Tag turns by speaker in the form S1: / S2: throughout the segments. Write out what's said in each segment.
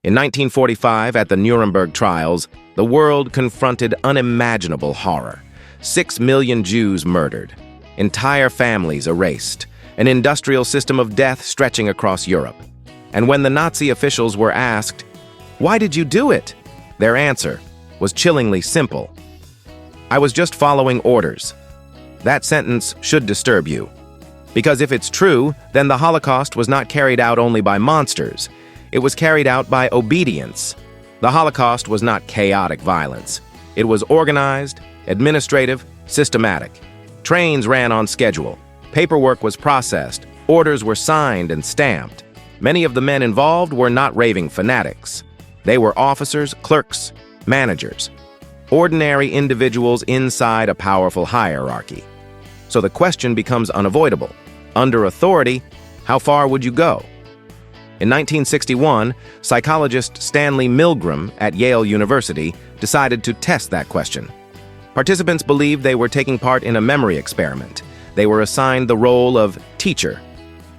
S1: In 1945, at the Nuremberg Trials, the world confronted unimaginable horror. 6 million Jews murdered, entire families erased, an industrial system of death stretching across Europe. And when the Nazi officials were asked, "Why did you do it?" their answer was chillingly simple. "I was just following orders." That sentence should disturb you. Because if it's true, then the Holocaust was not carried out only by monsters. It was carried out by obedience. The Holocaust was not chaotic violence. It was organized, administrative, systematic. Trains ran on schedule. Paperwork was processed. Orders were signed and stamped. Many of the men involved were not raving fanatics. They were officers, clerks, managers, ordinary individuals inside a powerful hierarchy. So the question becomes unavoidable. Under authority, how far would you go? In 1961, psychologist Stanley Milgram at Yale University decided to test that question. Participants believed they were taking part in a memory experiment. They were assigned the role of teacher.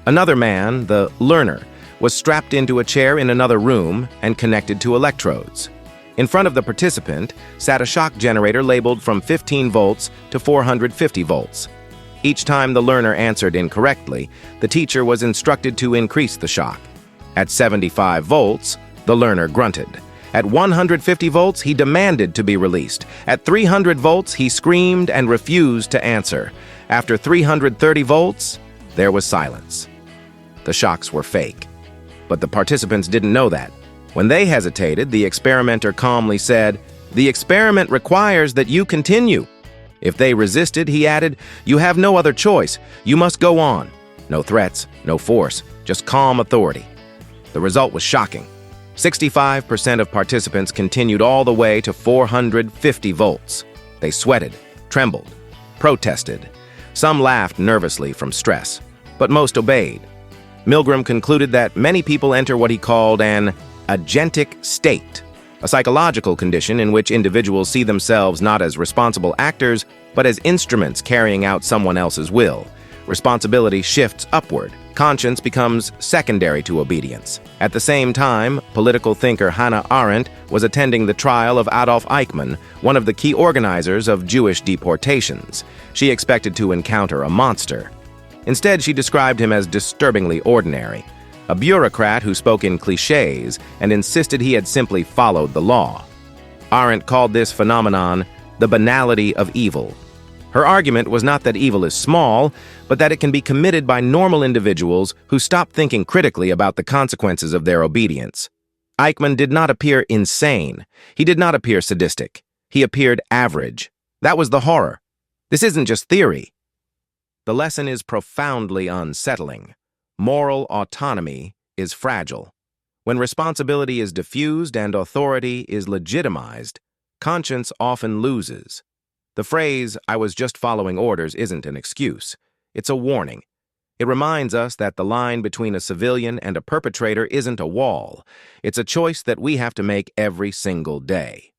S1: Another man, the learner, was strapped into a chair in another room and connected to electrodes. In front of the participant sat a shock generator labeled from 15 volts to 450 volts. Each time the learner answered incorrectly, the teacher was instructed to increase the shock. At 75 volts, the learner grunted. At 150 volts, he demanded to be released. At 300 volts, he screamed and refused to answer. After 330 volts, there was silence. The shocks were fake. But the participants didn't know that. When they hesitated, the experimenter calmly said, "The experiment requires that you continue." If they resisted, he added, "You have no other choice. You must go on." No threats, no force, just calm authority. The result was shocking. 65% of participants continued all the way to 450 volts. They sweated, trembled, protested. Some laughed nervously from stress, but most obeyed. Milgram concluded that many people enter what he called an agentic state, a psychological condition in which individuals see themselves not as responsible actors, but as instruments carrying out someone else's will. Responsibility shifts upward. Conscience becomes secondary to obedience. At the same time, political thinker Hannah Arendt was attending the trial of Adolf Eichmann, one of the key organizers of Jewish deportations. She expected to encounter a monster. Instead, she described him as disturbingly ordinary, a bureaucrat who spoke in cliches and insisted he had simply followed the law. Arendt called this phenomenon the banality of evil. Her argument was not that evil is small, but that it can be committed by normal individuals who stop thinking critically about the consequences of their obedience. Eichmann did not appear insane. He did not appear sadistic. He appeared average. That was the horror. This isn't just theory. The lesson is profoundly unsettling. Moral autonomy is fragile. When responsibility is diffused and authority is legitimized, conscience often loses. The phrase, "I was just following orders," isn't an excuse. It's a warning. It reminds us that the line between a civilian and a perpetrator isn't a wall. It's a choice that we have to make every single day.